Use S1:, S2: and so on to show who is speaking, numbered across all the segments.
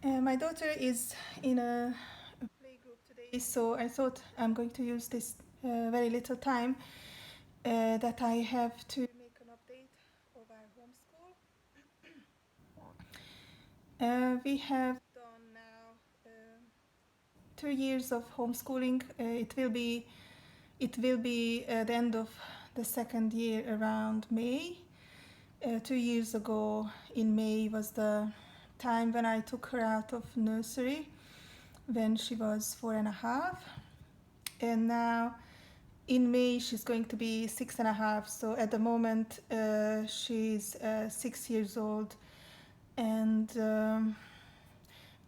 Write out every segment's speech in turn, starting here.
S1: My daughter is in a playgroup today, so I thought I'm going to use this very little time that I have to make an update of our homeschool. We have done now 2 years of homeschooling. It will be the end of the second year around May. 2 years ago in May was the time when I took her out of nursery when she was 4.5, and now in May she's going to be 6.5. So at the moment she's 6 years old and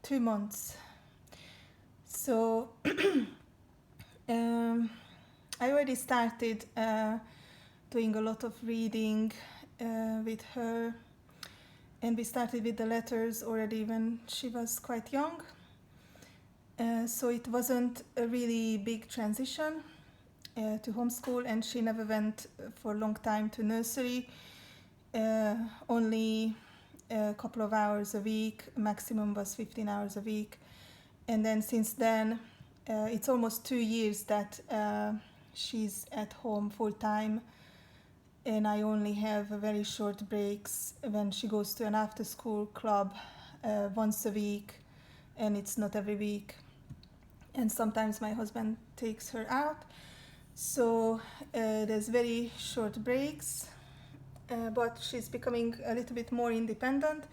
S1: 2 months. So I already started doing a lot of reading with her, and we started with the letters already when she was quite young. So it wasn't a really big transition to homeschool, and she never went for a long time to nursery, only a couple of hours a week, maximum was 15 hours a week. And then since then, it's almost 2 years that she's at home full time, and I only have very short breaks when she goes to an after school club once a week, and it's not every week. And sometimes my husband takes her out. So there's very short breaks, but she's becoming a little bit more independent.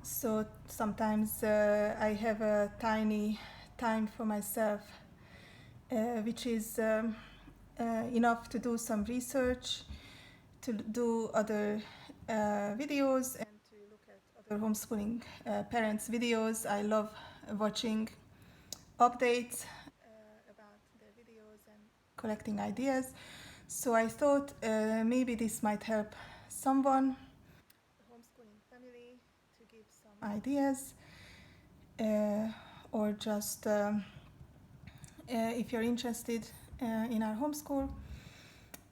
S1: So sometimes I have a tiny time for myself, which is enough to do some research, to do other videos, and to look at other homeschooling parents' videos. I love watching updates about their videos and collecting ideas. So I thought maybe this might help someone, a homeschooling family, to give some ideas, or just if you're interested in our homeschool,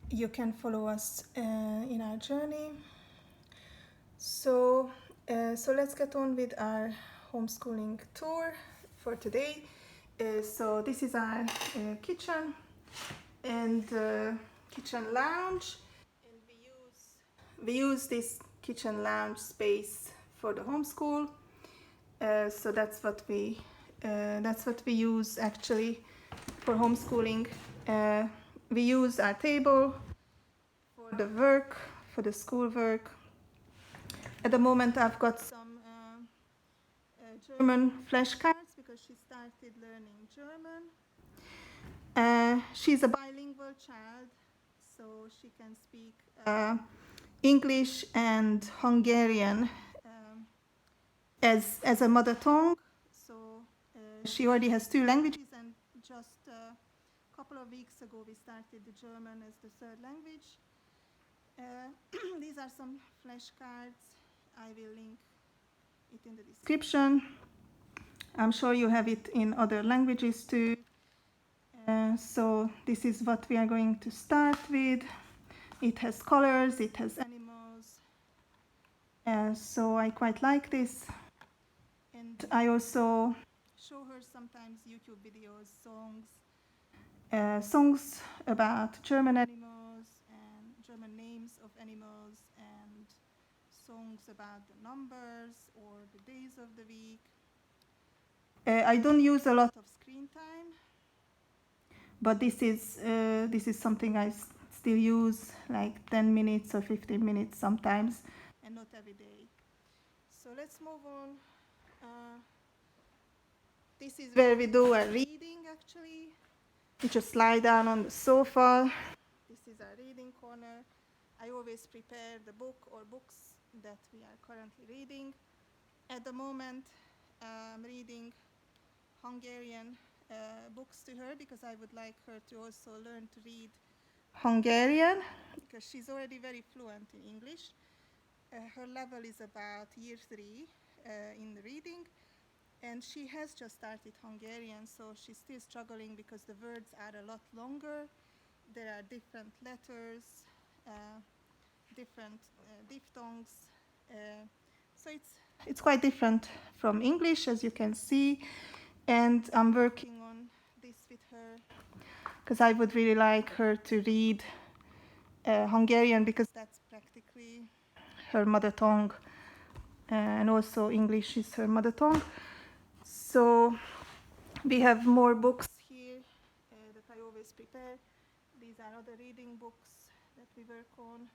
S1: you can follow us in our journey. So let's get on with our homeschooling tour for today. So this is our kitchen and kitchen lounge, and we use this kitchen lounge space for the homeschool. So that's what we use actually for homeschooling. We use our table for the work, for the school work. At the moment I've got some German flashcards because she started learning German. She's a bilingual child, so she can speak English and Hungarian as a mother tongue. So she already has 2 languages, and just a couple of weeks ago we started the German as the 3rd language. These are some flashcards. I will link it in the description. I'm sure you have it in other languages too. So this is what we are going to start with. It has colors, it has animals. So I quite like this. And I also show her sometimes YouTube videos, songs about German animals and German names of animals, and songs about the numbers or the days of the week. I don't use a lot of screen time, but this is something I still use like 10 minutes or 15 minutes sometimes, and not every day. So let's move on. This is where we do our reading actually. We just lie down on the sofa. This is our reading corner. I always prepare the book or books that we are currently reading. At the moment, I'm reading Hungarian books to her because I would like her to also learn to read Hungarian, because she's already very fluent in English. Her level is about year 3 in the reading, and she has just started Hungarian, so she's still struggling because the words are a lot longer. There are different letters, different diphthongs, so It's quite different from English, as you can see, and I'm working on this with her because I would really like her to read Hungarian, because that's practically her mother tongue, and also English is her mother tongue. So we have more books here that I always prepare. These are other reading books that we work on.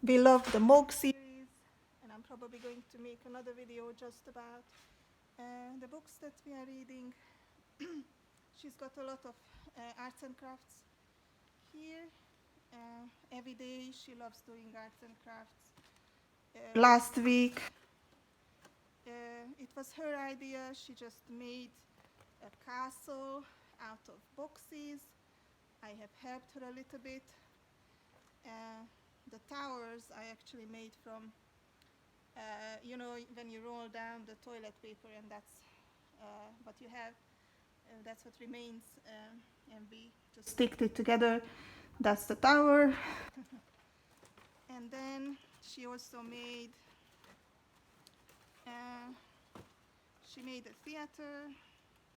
S1: We love the Moog series, and I'm probably going to make another video just about the books that we are reading. She's got a lot of arts and crafts here. Every day she loves doing arts and crafts. Last week it was her idea. She just made a castle out of boxes. I have helped her a little bit. The towers I actually made from, you know, when you roll down the toilet paper, and that's what you have. That's what remains, and we just stick it together. That's the tower. And then she also made, she made a theater